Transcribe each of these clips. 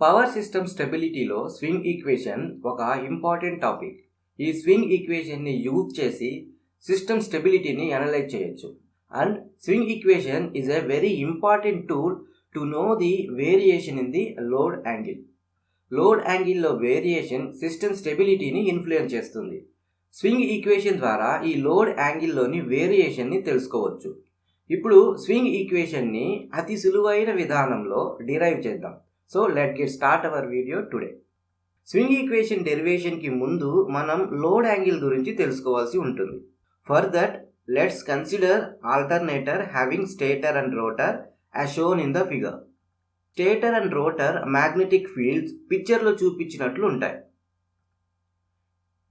Power system స్టెబిలిటీలో swing equation ఒక important topic. ఈ swing ఈక్వేషన్ని యూజ్ చేసి సిస్టమ్ స్టెబిలిటీని అనలైజ్ చేయొచ్చు. And swing equation is a very important tool to know the variation in the load angle. Load యాంగిల్లో variation system స్టెబిలిటీని influence చేస్తుంది. Swing equation ద్వారా ఈ load యాంగిల్లోని వేరియేషన్ని తెలుసుకోవచ్చు. ఇప్పుడు స్వింగ్ ఈక్వేషన్ని అతి సులువైన విధానంలో డిరైవ్ చేద్దాం. So let get start our video today. Swing equation డెరివేషన్కి ముందు మనం లోడ్ యాంగిల్ గురించి తెలుసుకోవాల్సి ఉంటుంది. For that let's consider alternator having stator and rotor as shown in the figure. Stator and rotor magnetic fields పిక్చర్లో చూపించినట్లు ఉంటాయి.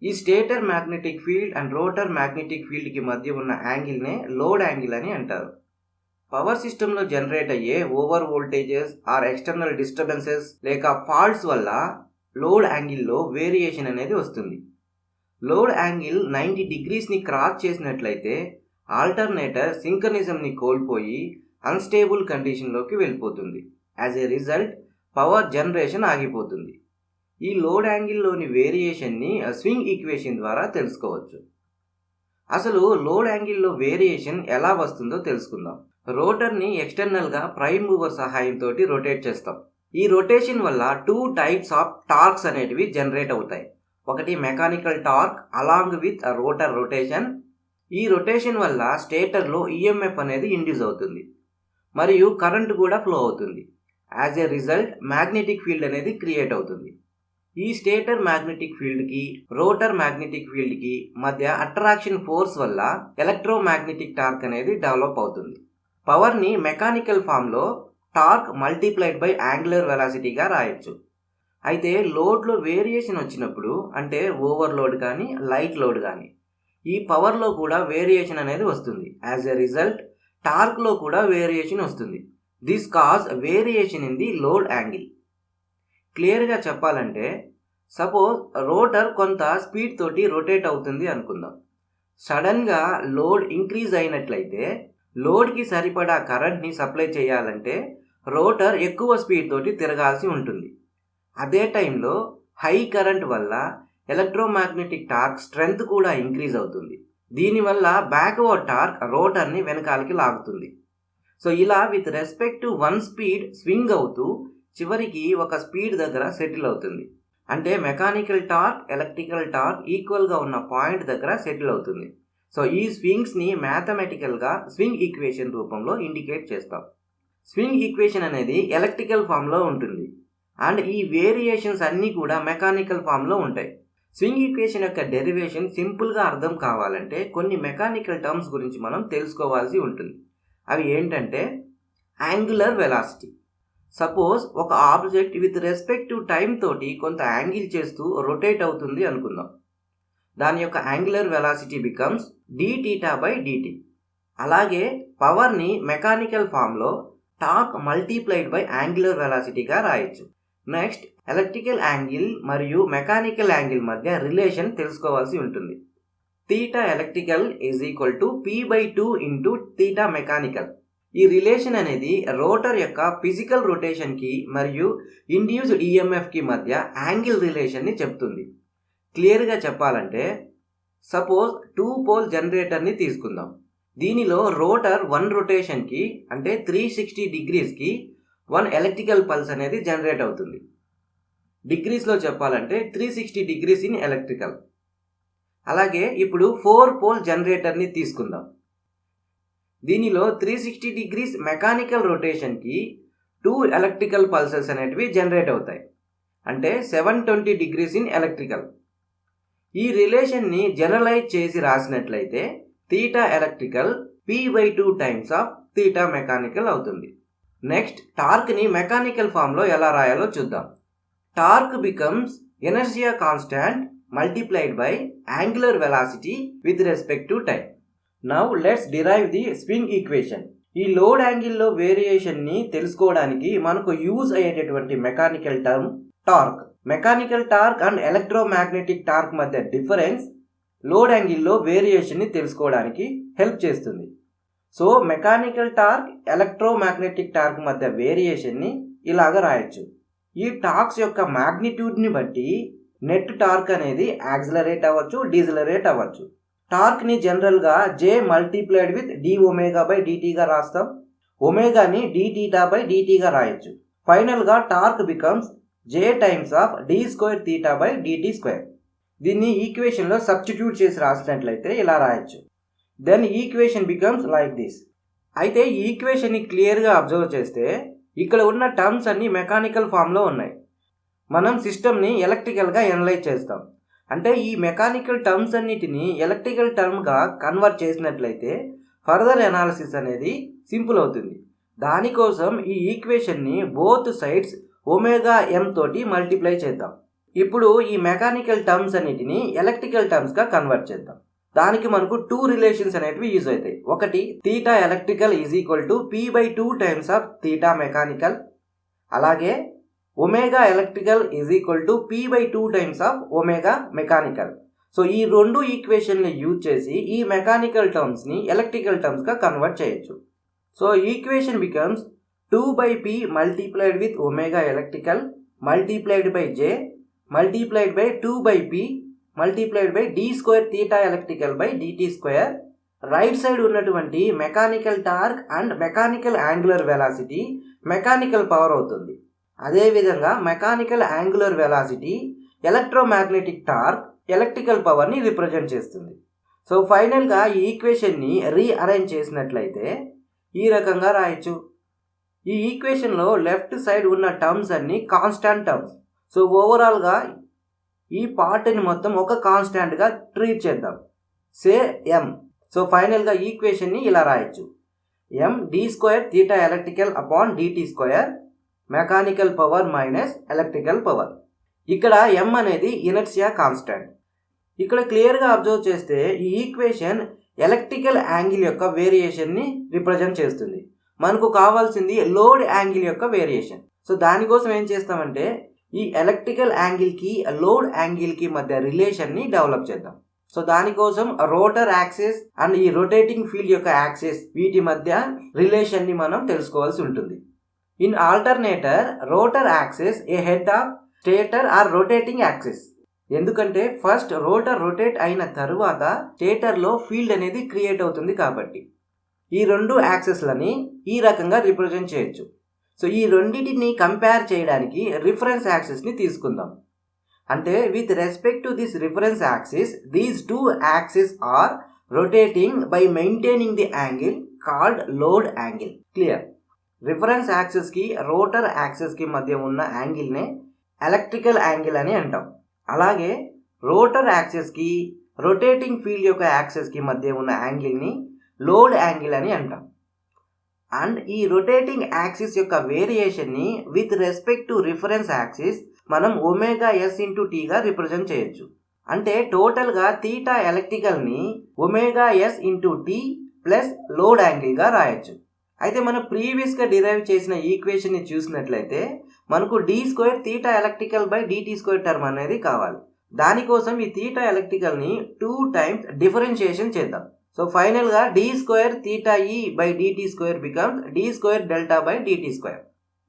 ఈ stator magnetic field and rotor magnetic ఫీల్డ్కి మధ్య ఉన్న యాంగిల్నే లోడ్ యాంగిల్ అని అంటారు. పవర్ సిస్టంలో జనరేట్ అయ్యే over voltages are external disturbances లేక ఫాల్ట్స్ వల్ల లోడ్ యాంగిల్లో వేరియేషన్ అనేది వస్తుంది. లోడ్ యాంగిల్ 90 డిగ్రీస్ని క్రాస్ చేసినట్లయితే ఆల్టర్నేటర్ సింక్రనిజంని కోల్పోయి అన్స్టేబుల్ కండిషన్లోకి వెళ్ళిపోతుంది. As a result power generation ఆగిపోతుంది. ఈ లోడ్ యాంగిల్లోని వేరియేషన్ని స్వింగ్ ఈక్వేషన్ ద్వారా తెలుసుకోవచ్చు. అసలు లోడ్ యాంగిల్లో వేరియేషన్ ఎలా వస్తుందో తెలుసుకుందాం. రోటర్ని ఎక్స్టర్నల్గా ప్రైమ్ మూవర్ సహాయంతో రొటేట్ చేస్తాం. ఈ రొటేషన్ వల్ల 2 టైప్స్ ఆఫ్ టార్క్స్ అనేటివి జనరేట్ అవుతాయి. ఒకటి mechanical torque along with rotor rotation. ఈ రొటేషన్ వల్ల స్టేటర్లో ఈఎంఎఫ్ అనేది ఇండ్యూస్ అవుతుంది మరియు కరెంట్ కూడా ఫ్లో అవుతుంది. As a result magnetic field అనేది క్రియేట్ అవుతుంది. ఈ స్టేటర్ మ్యాగ్నెటిక్ ఫీల్డ్కి రోటర్ మ్యాగ్నెటిక్ ఫీల్డ్కి మధ్య అట్రాక్షన్ ఫోర్స్ వల్ల ఎలక్ట్రోమాగ్నెటిక్ టార్క్ అనేది డెవలప్ అవుతుంది. పవర్ని మెకానికల్ ఫామ్లో టార్క్ మల్టిప్లైడ్ బై యాంగులర్ వెలాసిటీగా రాయొచ్చు. అయితే లోడ్లో వేరియేషన్ వచ్చినప్పుడు, అంటే ఓవర్లోడ్ కానీ లైట్ లోడ్ కానీ, ఈ పవర్లో కూడా వేరియేషన్ అనేది వస్తుంది. యాజ్ ఎ రిజల్ట్ టార్క్లో కూడా వేరియేషన్ వస్తుంది. This cause variation in the load angle. క్లియర్గా చెప్పాలంటే సపోజ్ రోటర్ కొంత స్పీడ్ తోటి రొటేట్ అవుతుంది అనుకుందాం. సడన్గా లోడ్ ఇంక్రీజ్ అయినట్లయితే లోడ్కి సరిపడా కరెంట్ని సప్లై చేయాలంటే రోటర్ ఎక్కువ స్పీడ్ తోటి తిరగాల్సి ఉంటుంది. అదే టైంలో హై కరెంట్ వల్ల ఎలక్ట్రోమాగ్నెటిక్ టార్క్ స్ట్రెంగ్త్ కూడా ఇంక్రీజ్ అవుతుంది. దీనివల్ల బ్యాక్వర్డ్ టార్క్ రోటర్ని వెనకాలకి లాగుతుంది. సో ఇలా with respect to one speed swing అవుతూ చివరికి ఒక స్పీడ్ దగ్గర సెటిల్ అవుతుంది. అంటే మెకానికల్ టార్క్ ఎలక్ట్రికల్ టార్క్ ఈక్వల్గా ఉన్న పాయింట్ దగ్గర సెటిల్ అవుతుంది. సో ఈ స్వింగ్స్ని మ్యాథమెటికల్గా స్వింగ్ ఈక్వేషన్ రూపంలో ఇండికేట్ చేస్తాం. స్వింగ్ ఈక్వేషన్ అనేది ఎలక్ట్రికల్ ఫామ్లో ఉంటుంది అండ్ ఈ వేరియేషన్స్ అన్నీ కూడా మెకానికల్ ఫామ్లో ఉంటాయి. స్వింగ్ ఈక్వేషన్ యొక్క డెరివేషన్ సింపుల్గా అర్థం కావాలంటే కొన్ని మెకానికల్ టర్మ్స్ గురించి మనం తెలుసుకోవాల్సి ఉంటుంది. అవి ఏంటంటే యాంగులర్ వెలాసిటీ. సపోజ్ ఒక object with respect to time తోటి కొంత యాంగిల్ చేస్తూ రొటేట్ అవుతుంది అనుకుందాం. దాని యొక్క యాంగులర్ వెలాసిటీ బికమ్స్ dθ/dt. అలాగే పవర్ని మెకానికల్ ఫామ్లో టార్క్ మల్టిప్లైడ్ బై యాంగులర్ వెలాసిటీగా రాయొచ్చు. నెక్స్ట్ ఎలక్ట్రికల్ యాంగిల్ మరియు మెకానికల్ యాంగిల్ మధ్య రిలేషన్ తెలుసుకోవాల్సి ఉంటుంది. θ electrical is equal to p/2 into θ mechanical. ఈ రిలేషన్ అనేది రోటర్ యొక్క ఫిజికల్ రొటేషన్కి మరియు ఇండ్యూస్డ్ ఈఎంఎఫ్కి మధ్య యాంగిల్ రిలేషన్ని చెప్తుంది. క్లియర్గా చెప్పాలంటే సపోజ్ 2 పోల్ జనరేటర్ని తీసుకుందాం. దీనిలో రోటర్ 1 రొటేషన్కి అంటే 360 డిగ్రీస్కి 1 ఎలక్ట్రికల్ పల్స్ అనేది జనరేట్ అవుతుంది. డిగ్రీస్లో చెప్పాలంటే 360 డిగ్రీస్ ఇన్ ఎలక్ట్రికల్. అలాగే ఇప్పుడు 4 పోల్ జనరేటర్ని తీసుకుందాం. దీనిలో 360 డిగ్రీస్ మెకానికల్ రొటేషన్కి 2 ఎలక్ట్రికల్ పల్సెస్ అనేటివి జనరేట్ అవుతాయి. అంటే 720 డిగ్రీస్ ఇన్ ఎలక్ట్రికల్. ఈ రిలేషన్ని జనరలైజ్ చేసి రాసినట్లయితే θ electrical p/2 times of θ mechanical అవుతుంది. నెక్స్ట్ టార్క్ని మెకానికల్ ఫామ్లో ఎలా రాయాలో చూద్దాం. Torque becomes inertia constant multiplied by angular velocity with respect to time. Now let's derive the swing equation. ఈ లోడ్ యాంగిల్లో వేరియేషన్ని తెలుసుకోవడానికి మనకు యూజ్ అయ్యేటటువంటి mechanical term torque. Mechanical torque and electromagnetic torque మధ్య డిఫరెన్స్ లోడ్ యాంగిల్లో వేరియేషన్ని తెలుసుకోవడానికి హెల్ప్ చేస్తుంది. So mechanical torque electromagnetic torque మధ్య వేరియేషన్ని ఇలాగ రాయొచ్చు. ఈ టార్క్స్ యొక్క మ్యాగ్నిట్యూడ్ని బట్టి నెట్ టార్క్ అనేది యాక్సిలరేట్ అవ్వచ్చు, డీజిలరేట్ అవ్వచ్చు. టార్క్ని జనరల్గా J multiplied with d omega by dtగా రాస్తాం. ఒమేగాని dθ/dt రాయొచ్చు. ఫైనల్గా torque becomes J times of d²θ/dt². దీన్ని ఈక్వేషన్లో సబ్స్టిట్యూట్ చేసి రాసినట్లయితే ఇలా రాయొచ్చు. Then equation becomes like this. అయితే ఈ ఈక్వేషన్ని క్లియర్గా అబ్జర్వ్ చేస్తే ఇక్కడ ఉన్న టర్మ్స్ అన్ని మెకానికల్ ఫామ్లో ఉన్నాయి. మనం సిస్టమ్ని ఎలక్ట్రికల్గా ఎనలైజ్ చేస్తాం. అంటే ఈ మెకానికల్ టర్మ్స్ అన్నిటిని ఎలక్ట్రికల్ టర్మ్గా కన్వర్ట్ చేసినట్లయితే ఫర్దర్ అనాలిసిస్ అనేది సింపుల్ అవుతుంది. దానికోసం ఈ ఈక్వేషన్ని బోత్ సైడ్స్ ఒమేగా m తోటి మల్టిప్లై చేద్దాం. ఇప్పుడు ఈ మెకానికల్ టర్మ్స్ అన్నిటిని ఎలక్ట్రికల్ టర్మ్స్గా కన్వర్ట్ చేద్దాం. దానికి మనకు 2 రిలేషన్స్ అనేటివి యూజ్ అవుతాయి. ఒకటి θ electrical P/2 times of θ mechanical. అలాగే omega electrical P/2 times of omega mechanical. So ఈ 2 ఈక్వేషన్ని యూజ్ చేసి ఈ మెకానికల్ టర్మ్స్ని ఎలక్ట్రికల్ టర్మ్స్గా కన్వర్ట్ చేయొచ్చు. So equation becomes 2/P multiplied with omega electrical multiplied by J multiplied by 2/P multiplied by d²θ electrical by dt². Right side ఉన్నటువంటి mechanical torque and mechanical angular velocity mechanical power అవుతుంది. అదేవిధంగా mechanical angular velocity electromagnetic torque electrical పవర్ని represent చేస్తుంది. So ఫైనల్గా ఈ ఈక్వేషన్ని rearrange చేసినట్లయితే ఈ రకంగా రాయొచ్చు. ఈ ఈక్వేషన్లో లెఫ్ట్ సైడ్ ఉన్న టర్మ్స్ అన్ని కాన్స్టాంట్ టర్మ్స్. సో ఓవరాల్గా ఈ పార్ట్ని మొత్తం ఒక కాన్స్టాంట్గా ట్రీట్ చేద్దాం. సే m. సో ఫైనల్గా ఈక్వేషన్ని ఇలా రాయొచ్చు. m d²θ electrical upon dt² mechanical power minus electrical power. ఇక్కడ m అనేది ఇనర్షియా కాన్స్టాంట్. ఇక్కడ క్లియర్గా అబ్జర్వ్ చేస్తే ఈ ఈక్వేషన్ ఎలక్ట్రికల్ యాంగిల్ యొక్క వేరియేషన్ని రిప్రజెంట్ చేస్తుంది. మనకు కావాల్సింది లోడ్ యాంగిల్ యొక్క వేరియేషన్. సో దానికోసం ఏం చేస్తామంటే ఈ ఎలక్ట్రికల్ యాంగిల్కి లోడ్ యాంగిల్కి మధ్య రిలేషన్ని డెవలప్ చేద్దాం. సో దానికోసం రోటర్ యాక్సిస్ అండ్ ఈ రొటేటింగ్ ఫీల్డ్ యొక్క యాక్సిస్ వీటి మధ్య రిలేషన్ని మనం తెలుసుకోవాల్సి ఉంటుంది. In alternator rotor axis ahead of stator or rotating axis. ఎందుకంటే ఫస్ట్ రోటర్ రొటేట్ అయిన తరువాత స్టేటర్లో ఫీల్డ్ అనేది క్రియేట్ అవుతుంది కాబట్టి ఈ 2 యాక్సిస్లని ఈ రకంగా రిప్రజెంట్ చేయొచ్చు. సో ఈ రెండింటిని కంపేర్ చేయడానికి రిఫరెన్స్ యాక్సిస్ని తీసుకుందాం. అంటే with respect to this reference axis these 2 axis are rotating by maintaining the angle called load angle. Clear? Reference యాక్సిస్కి రోటర్ యాక్సిస్కి మధ్య ఉన్న యాంగిల్నే ఎలక్ట్రికల్ యాంగిల్ అని అంటాం. అలాగే రోటర్ యాక్సిస్కి రొటేటింగ్ ఫీల్డ్ యొక్క యాక్సిస్కి మధ్య ఉన్న యాంగిల్ని లోడ్ యాంగిల్ అని అంటాం. అండ్ ఈ రొటేటింగ్ యాక్సిస్ యొక్క వేరియేషన్ని with respect to reference axis మనం ఒమేగా s/t గా రిప్రజెంట్ చేయొచ్చు. అంటే టోటల్గా θ ఎలక్ట్రికల్ని ఒమేగా s/t ప్లస్ లోడ్ యాంగిల్గా రాయొచ్చు. అయితే మనం ప్రీవియస్గా డిరైవ్ చేసిన ఈక్వేషన్ని చూసినట్లయితే మనకు d²θ electrical by dt² term అనేది కావాలి. దానికోసం ఈ θ ఎలక్ట్రికల్ని 2 టైమ్స్ డిఫరెన్షియేషన్ చేద్దాం. సో ఫైనల్గా d²θe by dt² becomes d²δ by dt².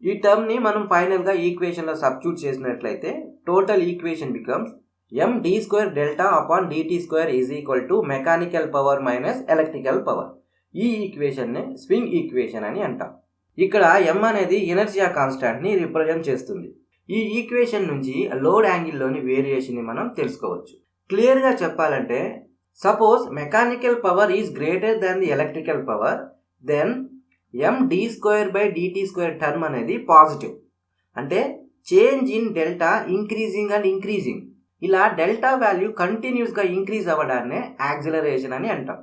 ఈ టర్మ్ని మనం ఫైనల్గా ఈక్వేషన్లో సబ్స్టిట్యూట్ చేసినట్లయితే total equation becomes m d²δ upon dt² is equal to mechanical power minus electrical power. ఈ ఈక్వేషన్ని స్వింగ్ ఈక్వేషన్ అని అంటాం. ఇక్కడ m అనేది ఇనర్షియా కాన్స్టాంట్ని రిప్రజెంట్ చేస్తుంది. ఈ ఈక్వేషన్ నుంచి లోడ్ యాంగిల్లోని వేరియేషన్ని మనం తెలుసుకోవచ్చు. క్లియర్గా చెప్పాలంటే suppose mechanical power is greater than the electrical power, then m d²/dt² term అనేది పాజిటివ్. అంటే change in delta increasing and increasing. ఇలా డెల్టా వాల్యూ కంటిన్యూస్గా ఇంక్రీజ్ అవ్వడాన్నే యాక్సిలరేషన్ అని అంటాం.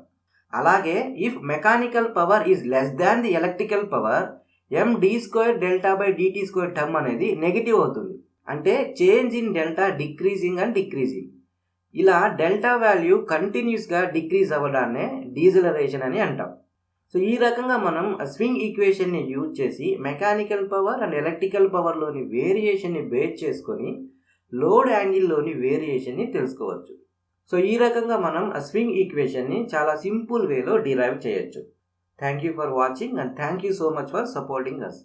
అలాగే if mechanical power is less than the electrical power, m d²δ/dt² term అనేది negative అవుతుంది. అంటే change in delta decreasing and decreasing. ఇలా డెల్టా వాల్యూ కంటిన్యూస్గా డిక్రీజ్ అవ్వడాన్నే డీజిలరేషన్ అని అంటాం. సో ఈ రకంగా మనం స్వింగ్ ఈక్వేషన్ని యూజ్ చేసి మెకానికల్ పవర్ అండ్ ఎలక్ట్రికల్ పవర్లోని వేరియేషన్ని బేస్ చేసుకొని లోడ్ యాంగిల్లోని వేరియేషన్ని తెలుసుకోవచ్చు. సో ఈ రకంగా మనం స్వింగ్ ఈక్వేషన్ని చాలా సింపుల్ వేలో డిరైవ్ చేయొచ్చు. Thank you for watching and thank you so much for supporting us.